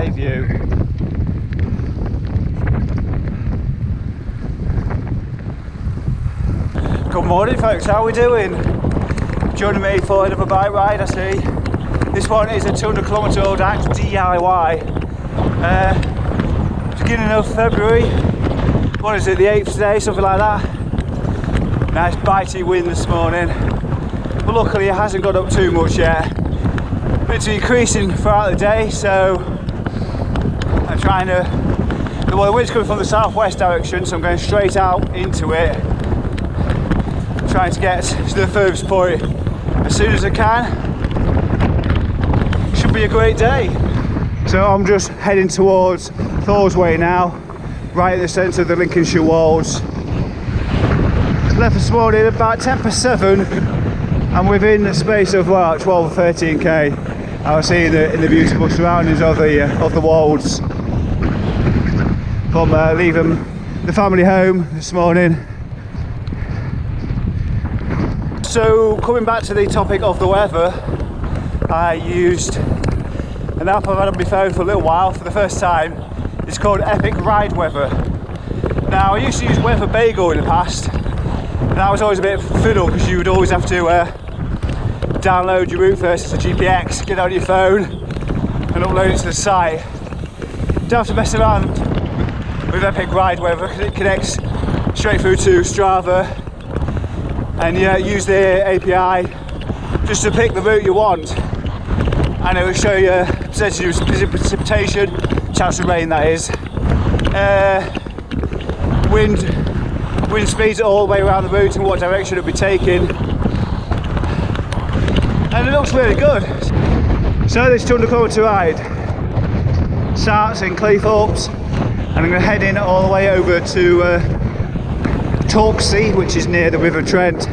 night view. Good morning folks, how are we doing? Joining me for another bike ride, I see. This one is a 200km audax DIY. Beginning of February. What is it, the 8th today, something like that. Nice bitey wind this morning. But luckily it hasn't got up too much yet. It's increasing throughout the day, so I'm trying to, well, the wind's coming from the southwest direction, so I'm going straight out into it, trying to get to the furthest point as soon as I can. Should be a great day. So I'm just heading towards Thorsway now, right in the centre of the Lincolnshire Wolds. Left this morning about 10 past 7, and within the space of about 12 or 13k, I was seeing in the beautiful surroundings of the Wolds from leaving the family home this morning. So coming back to the topic of the weather, I used an app I've had on my phone for a little while for the first time. It's called Epic Ride Weather. Now I used to use Weather Bagel in the past, and that was always a bit fiddle because you would always have to download your route first as a GPX, get on your phone and upload it to the site. You don't have to mess around with Epic Ride Weather because it connects straight through to Strava, and use the API just to pick the route you want, and it will show you percentage of precipitation, chance of rain that is, wind speeds all the way around the route and what direction it'll be taking, and it looks really good. So this 200km ride starts in Cleethorpes, and I'm going to head in all the way over to Torksey, which is near the River Trent,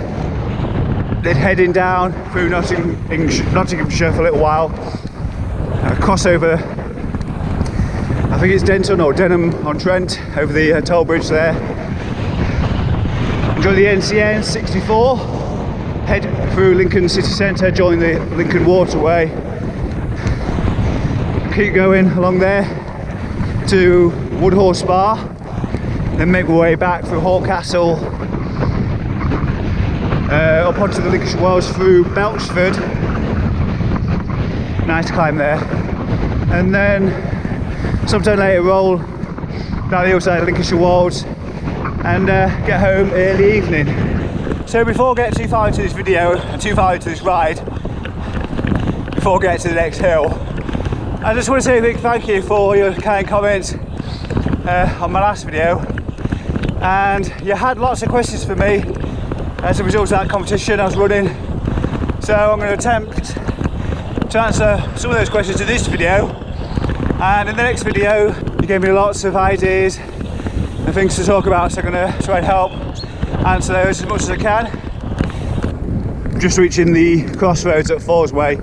then heading down through Nottinghamshire for a little while, cross over, I think it's Denton or Denham on Trent, over the toll bridge there, join the NCN 64, head through Lincoln city centre, join the Lincoln Waterway, keep going along there to Woodhorse Bar, then make my way back through Horncastle, up onto the Lincolnshire Wolds through Belchford, nice climb there, and then sometime later roll down the other side of Lincolnshire Wolds and get home early evening. So before I get too far into this video and too far into this ride, before I get to the next hill, I just want to say a big thank you for your kind comments on my last video, and you had lots of questions for me as a result of that competition I was running, so I'm going to attempt to answer some of those questions in this video, and in the next video you gave me lots of ideas and things to talk about, so I'm going to try and help answer those as much as I can. I'm just reaching the crossroads at Thorsway,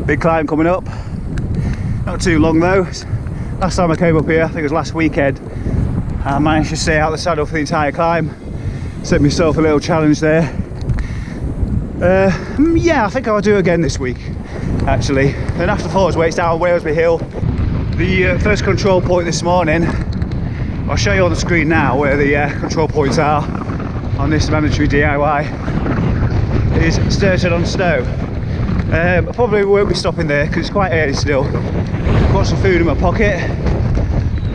big climb coming up, not too long though. Last time I came up here, I think it was last weekend, I managed to stay out the saddle for the entire climb, set myself a little challenge there. Yeah, I think I'll do it again this week actually. Then after Thorsway it's down Walesby Hill. The first control point this morning, I'll show you on the screen now where the control points are on this mandatory DIY, is Sturton on Stow. I probably won't be stopping there because it's quite early still. I've got some food in my pocket.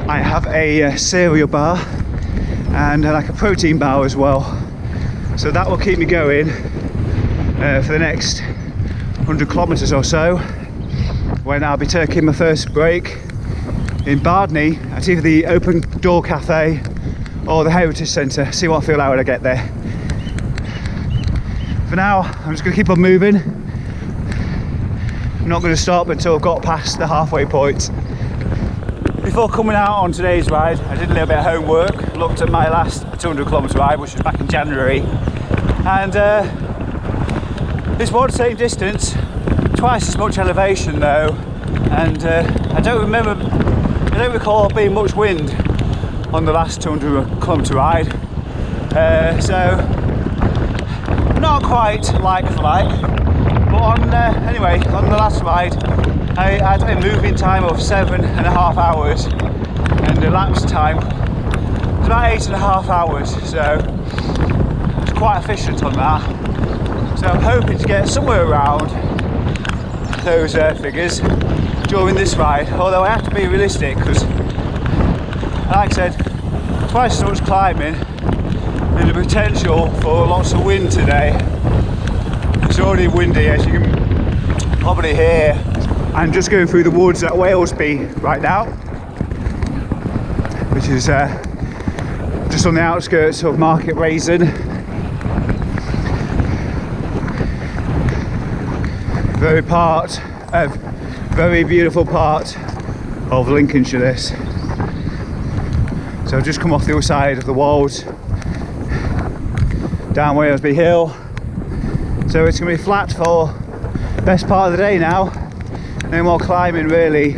I have a cereal bar and like a protein bar as well, so that will keep me going for the next 100 kilometres or so, when I'll be taking my first break in Bardney at either the Open Door Cafe or the Heritage Centre. See what I feel like when I get there. For now I'm just going to keep on moving. I'm not going to stop until I've got past the halfway point. Before coming out on today's ride, I did a little bit of homework, looked at my last 200km ride, which was back in January, and this was the same distance, twice as much elevation though, and I don't recall being much wind on the last 200km ride, so not quite like for like, but anyway, on the last ride I had a moving time of 7.5 hours and the elapsed time was about 8.5 hours, so it's quite efficient on that. So I'm hoping to get somewhere around those figures during this ride, although I have to be realistic because, like I said, twice as much climbing and the potential for lots of wind today. It's already windy, as you can probably hear. I'm just going through the woods at Walesby right now, which is just on the outskirts of Market Raisin. Very beautiful part of Lincolnshire this. So I've just come off the other side of the Wolds, down Walesby Hill. So it's going to be flat for the best part of the day now. No more climbing really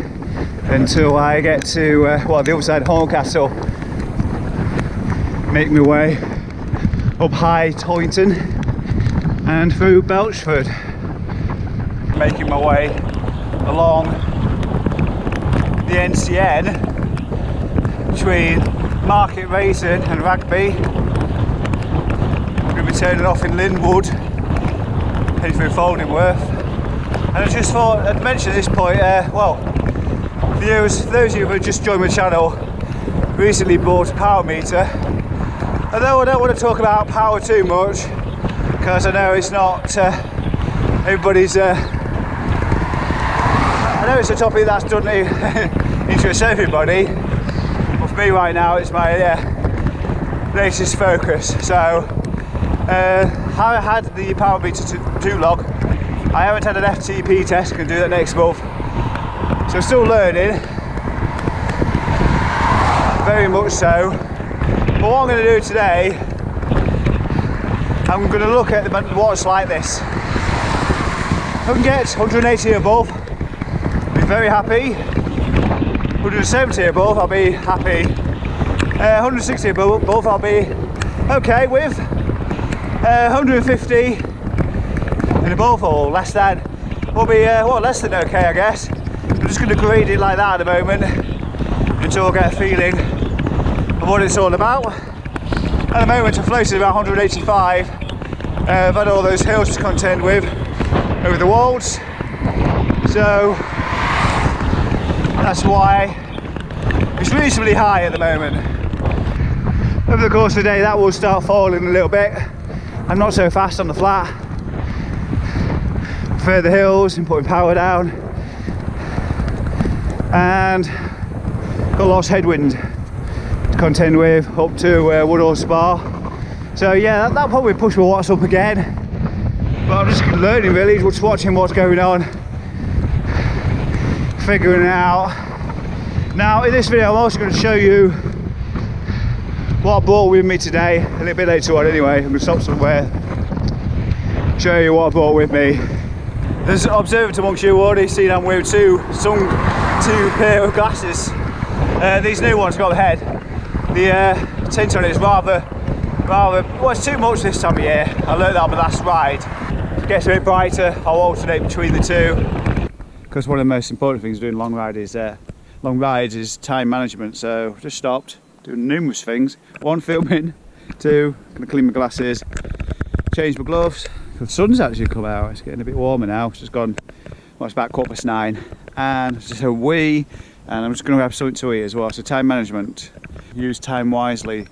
until I get to the other side of Horncastle. Make my way up High Toynton and through Belchford. Making my way along the NCN between Market Raisin and Rugby. I'm going to be turning off in Linwood, heading through Foldingworth. And I just thought I'd mention at this point, for those of you who have just joined my channel, recently bought a power meter. Although I don't want to talk about power too much, because I know it's not everybody's. I know it's a topic that's doesn't interest everybody, but for me right now it's my latest focus. So how I had the power meter to log. I haven't had an FTP test, can do that next month. So still learning, very much so. But what I'm going to do today, I'm going to look at the watts like this. If I can get 180 above, I'll be very happy. 170 above, I'll be happy. 160 above, I'll be okay with. 150 and above or less than will be less than okay, I guess. I'm just going to grade it like that at the moment until I get a feeling of what it's all about. At the moment I'm floating about 185. I've had all those hills to contend with over the Wolds, so that's why it's reasonably high at the moment. Over the course of the day that will start falling a little bit. I'm not so fast on the flat. Prefer the hills and putting power down, and got lots of headwind to contend with up to Woodall Spa. So yeah, that'll probably push my watts up again, but I'm just learning really, just watching what's going on, figuring it out. Now in this video I'm also going to show you what I brought with me today, a little bit later on anyway. I'm going to stop somewhere, show you what I brought with me. As observant amongst you already seen I'm wearing two pair of glasses. These new ones got the head. The tint on it is rather, well, it's too much this time of year. I learned that on my last ride. If it gets a bit brighter, I'll alternate between the two. Because one of the most important things doing long rides is time management. So just stopped, doing numerous things. One, filming. Two, gonna clean my glasses, change my gloves. The sun's actually come out, it's getting a bit warmer now. It's just gone, well, it's about 9:15, and it's just a wee, and I'm just going to have something to eat as well. So time management, use time wisely,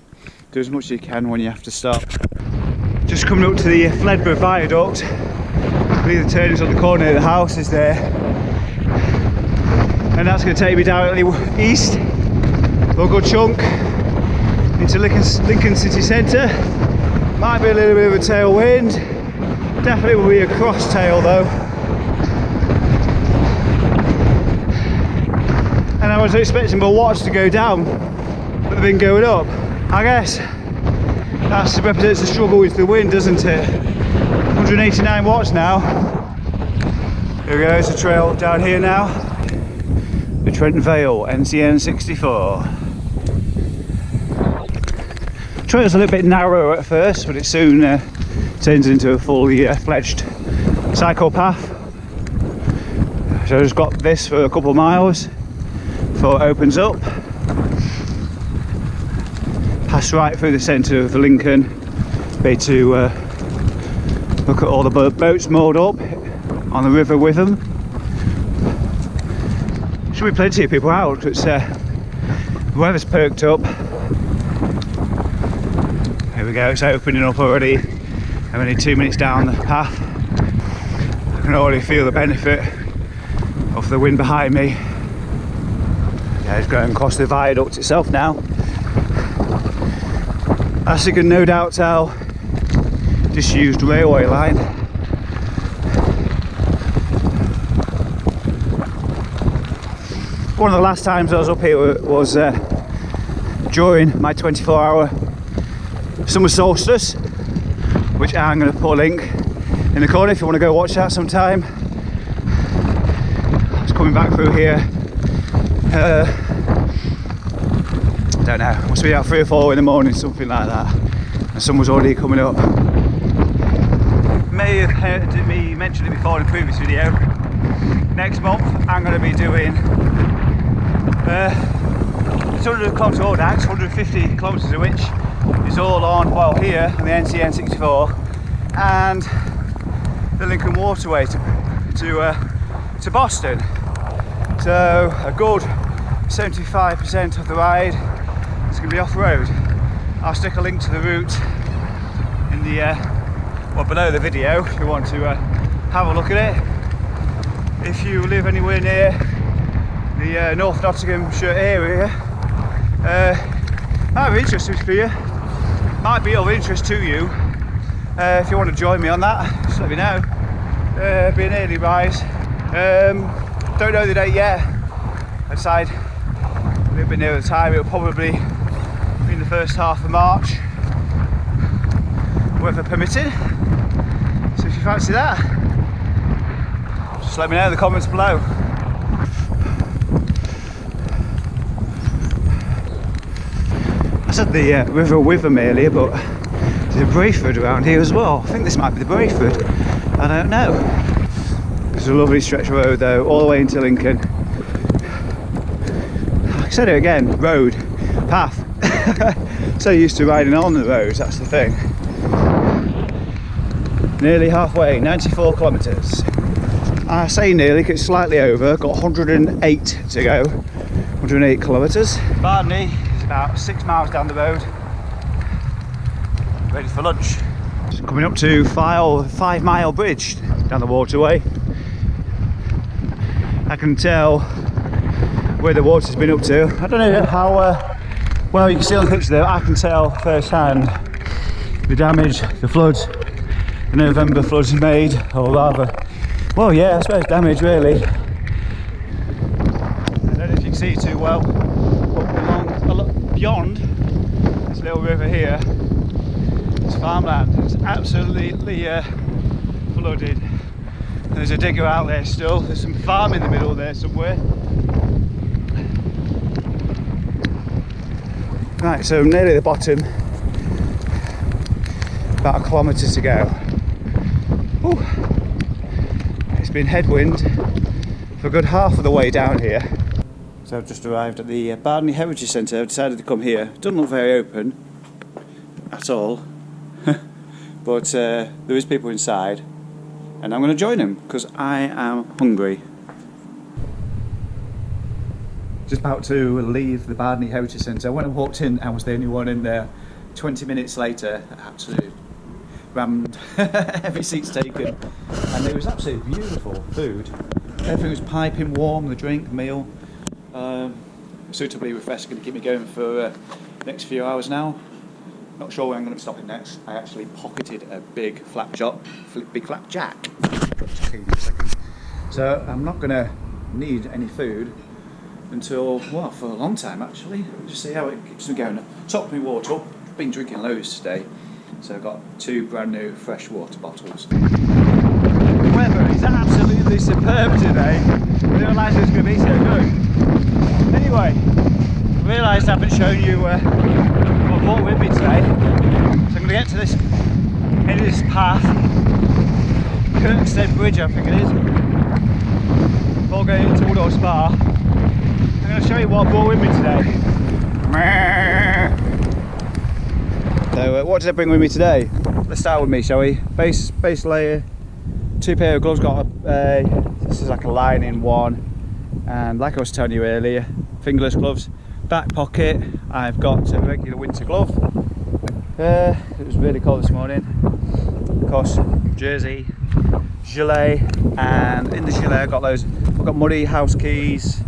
do as much as you can when you have to stop. Just coming up to the Fledborough Viaduct. I believe the turn is on the corner of the house is there, and that's going to take me directly east for a good chunk into Lincoln City Centre. Might be a little bit of a tailwind. Definitely will be a cross tail though. And I was expecting my watts to go down, but they've been going up. I guess that represents the struggle with the wind, doesn't it? 189 watts now. Here we go, it's a trail down here now. The Trent Vale, NCN 64. The trail's a little bit narrow at first, but it soon turns into a fully fledged cycle path. So I've just got this for a couple of miles before it opens up. Pass right through the centre of Lincoln, be to look at all the boats moored up on the river with them. Should be plenty of people out because the weather's perked up. Here we go, it's opening up already. I'm only 2 minutes down the path. I can already feel the benefit of the wind behind me. Yeah, it's going across the viaduct itself now. As you can no doubt tell, disused railway line. One of the last times I was up here was during my 24-hour summer solstice, which I'm going to put a link in the corner if you want to go watch that sometime. I was coming back through here, I don't know, must be about 3 or 4 in the morning, something like that, and the sun was already coming up. May have heard me mention it before in a previous video. Next month I'm going to be doing 200 km audax, 150 kilometres of which is all on, well, here on the NCN64 and the Lincoln Waterway to Boston. So a good 75% of the ride is going to be off-road. I'll stick a link to the route in the well, below the video if you want to have a look at it. If you live anywhere near the North Nottinghamshire area, might be interesting for you. Might be of interest to you. If you want to join me on that, just let me know. Be an early rise. Don't know the date yet. I decide a little bit nearer the time. It'll probably be in the first half of March, weather permitting. So if you fancy that, just let me know in the comments below. I said the River Witham earlier, but there's a Brayford around here as well. I think this might be the Brayford. I don't know. It's a lovely stretch of road though, all the way into Lincoln. I said it again, road, path. So used to riding on the roads, that's the thing. Nearly halfway, 94 kilometres. I say nearly because it's slightly over, got 108 to go, 108 kilometres. Bardney is about 6 miles down the road, ready for lunch. Just coming up to 5 Mile Bridge down the waterway. I can tell where the water's been up to. I don't know how well you can see on the picture there. I can tell firsthand the damage the floods, the November floods made, or rather, well, yeah, I suppose damage really. I don't know if you can see too well, but beyond this little river here, it's farmland. It's absolutely flooded. And there's a digger out there still. There's some farm in the middle there somewhere. Right, so nearly at the bottom. About a kilometre to go. Ooh. It's been headwind for a good half of the way down here. So I've just arrived at the Bardney Heritage Centre. I've decided to come here. It doesn't look very open at all, but there is people inside, and I'm going to join them because I am hungry. Just about to leave the Bardney Heritage Centre. When I walked in, I was the only one in there. 20 minutes later, absolutely rammed, every seat's taken, and it was absolutely beautiful food. Everything was piping warm, the drink, the meal, suitably refreshing to keep me going for the next few hours now. Not sure where I'm going to be stopping next. I actually pocketed a big flapjack. So I'm not going to need any food until, well, for a long time actually. Just see how it keeps me going. Topped my water up. Been drinking loads today, so I've got 2 brand new fresh water bottles. The weather is absolutely superb today. I didn't realise it was going to be so good. Anyway, I realised I haven't shown you what I brought with me today, so I'm going to get to this end of this path, Kirkstead Bridge I think it is. before going into Woodhall Spa, I'm going to show you what I brought with me today. So what did I bring with me today? Let's start with me, shall we? Base layer, 2 pair of gloves, got this is like a lining one, and like I was telling you earlier, fingerless gloves. Back pocket, I've got a regular winter glove. It was really cold this morning. Of course, jersey, gilet, and in the gilet I've got muddy house keys,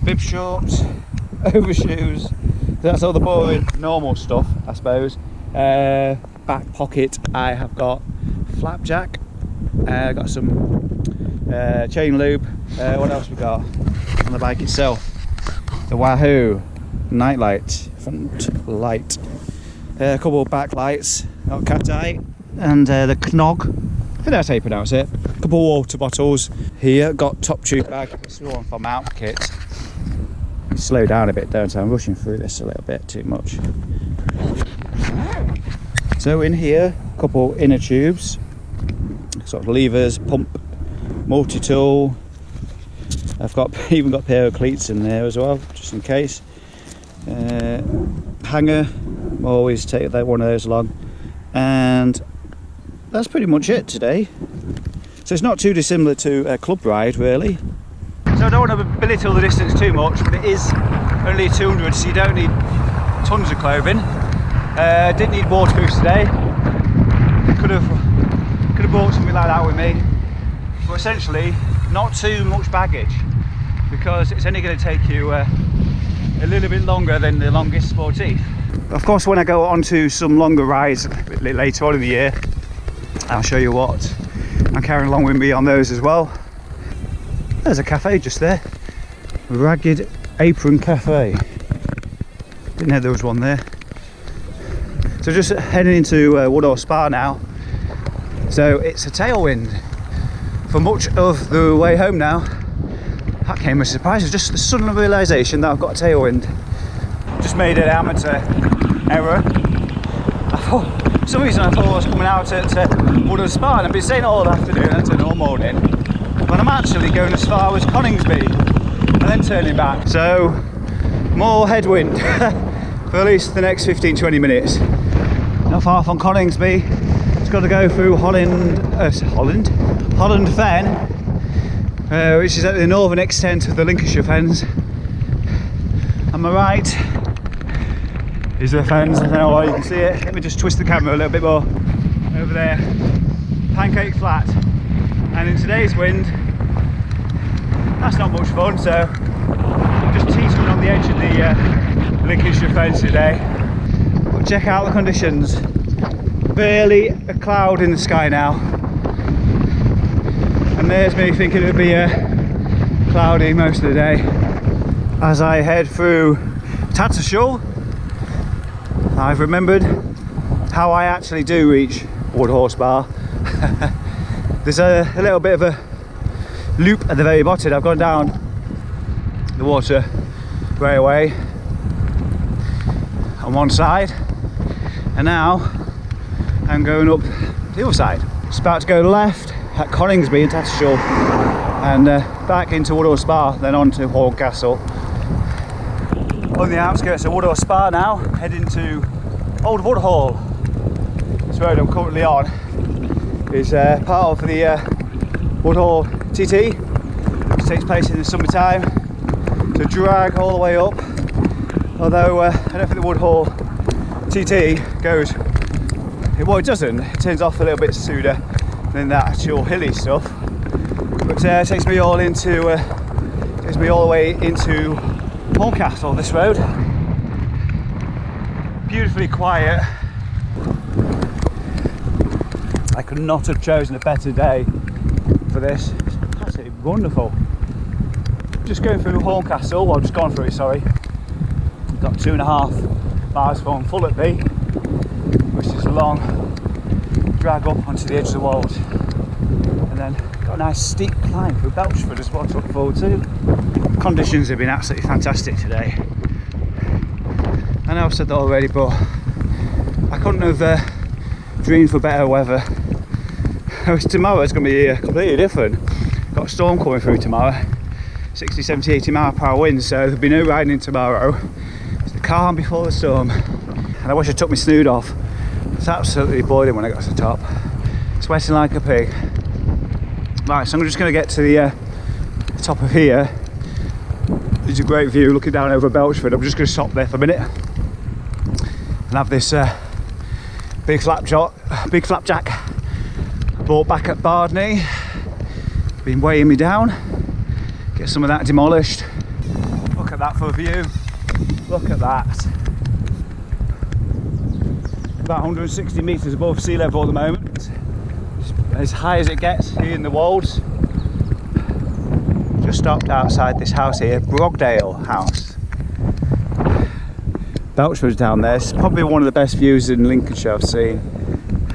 bib shorts, overshoes. That's all the boring normal stuff, I suppose. Back pocket, I have got flapjack, got some chain lube. What else we got on the bike itself? The Wahoo night light, front light, a couple of back lights, got cat eye, and the Knog, I think that's how you pronounce it. A couple of water bottles here, got top tube bag, this is one from Outfit. Slow down a bit, don't I? I'm rushing through this a little bit too much. So in here, a couple inner tubes, sort of levers, pump, multi-tool. I've even got a pair of cleats in there as well, just in case. Hanger, always take one of those along. And that's pretty much it today. So it's not too dissimilar to a club ride, really. So I don't want to belittle the distance too much, but it is only 200, so you don't need tons of clothing. Didn't need waterproofs today. Could have brought something like that with me. But essentially, not too much baggage, because it's only going to take you a little bit longer than the longest sportive. Of course, when I go on to some longer rides a bit later on in the year, I'll show you what I'm carrying along with me on those as well. There's a cafe just there, Ragged Apron Cafe. Didn't know there was one there. So just heading into Woodhall Spa now. So it's a tailwind for much of the way home now. That came as a surprise. It's just the sudden realisation that I've got a tailwind. Just made an amateur error. For some reason I thought I was coming out at Woodhall Spa, and I've been saying it all afternoon and all morning, but I'm actually going as far as Coningsby and then turning back. So more headwind for at least the next 15-20 minutes. Not far from Coningsby. It's got to go through Holland Fen, which is at the northern extent of the Lincolnshire Fens. On my right is the Fens. I don't know why you can see it. Let me just twist the camera a little bit more. Over there, Pancake Flat. And in today's wind, that's not much fun, so I'm just teetering on the edge of the Lincolnshire Fens today. But check out the conditions. Barely a cloud in the sky now. And there's me thinking it would be cloudy most of the day. As I head through Tattershall, I've remembered how I actually do reach Woodhall Spa. There's a little bit of a loop at the very bottom. I've gone down the water railway on one side, and now I'm going up the other side. It's about to go left at Coningsby and Tattershall, and back into Woodhall Spa, then on to Horncastle. On the outskirts of Woodhall Spa now, heading to Old Woodhall. This road I'm currently on is part of the Woodhall TT, which takes place in the summertime, to drag all the way up. Although I don't think the Woodhall TT goes, well, it doesn't, it turns off a little bit sooner than that actual hilly stuff, but it takes me all the way into Horncastle, this road. Beautifully quiet. I could not have chosen a better day for this. It's absolutely wonderful. Just going through Horncastle, well, just gone through it, sorry. Got 2.5 miles from Fullerby, which is a long drag up onto the edge of the wolds, and then got a nice steep climb through Belchford as well to look forward to. Conditions have been absolutely fantastic today. I know I've said that already, but I couldn't have dreamed for better weather. Tomorrow it's going to be completely different. got a storm coming through tomorrow, 60, 70, 80 mile per hour winds, so there'll be no riding tomorrow. It's the calm before the storm. And I wish I took my snood off. It's absolutely boiling when I got to the top. Sweating like a pig. Right, so I'm just going to get to the top of here. There's a great view looking down over Belchford. I'm just going to stop there for a minute and have this big flapjack bought back at Bardney. Been weighing me down. Get some of that demolished. Look at that for a view. Look at that. About 160 metres above sea level at the moment. As high as it gets here in the Wolds. Just stopped outside this house here, Brogdale House. Belchford's down there. It's probably one of the best views in Lincolnshire I've seen.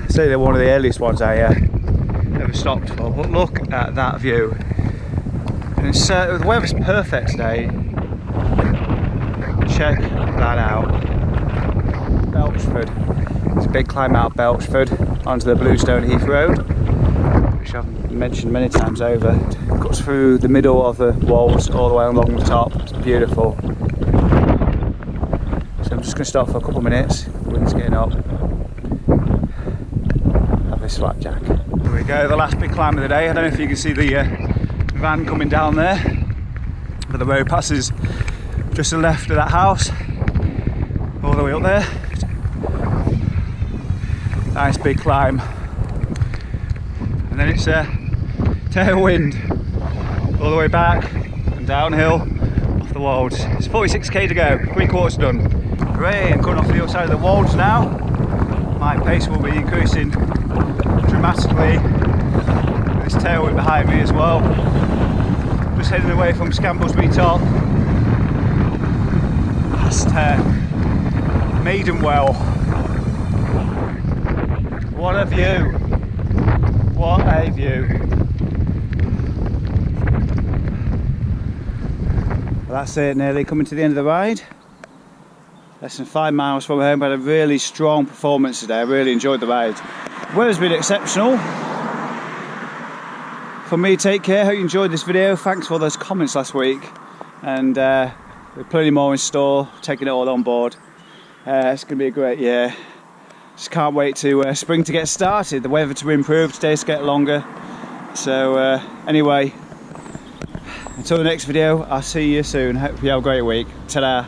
I'd say they're one of the earliest ones I ever stopped for. But look at that view. And it's, the weather's perfect today. Check that out. Belchford. It's a big climb out of Belchford onto the Bluestone Heath Road, which I've mentioned many times over. It cuts through the middle of the Wolds all the way along the top. It's beautiful. So I'm just going to stop for a couple of minutes. Wind's getting up. Have this flapjack. Here we go, the last big climb of the day. I don't know if you can see the van coming down there, but the road passes just to the left of that house, all the way up there. Nice big climb, and then it's a tailwind all the way back and downhill off the Wolds. It's 46k to go, 3/4 done. Great, I'm coming off the other side of the Wolds now. My pace will be increasing dramatically with this tailwind behind me as well. Just heading away from Scamblesby Top past Maidenwell. What a view! What a view! Well, that's it, nearly coming to the end of the ride. Less than 5 miles from home, but a really strong performance today. I really enjoyed the ride. The weather's been exceptional. For me, take care. Hope you enjoyed this video. Thanks for those comments last week, and there's plenty more in store. Taking it all on board. It's going to be a great year. Just can't wait to spring to get started, the weather to improve, days to get longer. So anyway, until the next video, I'll see you soon. Hope you have a great week. Ta-da!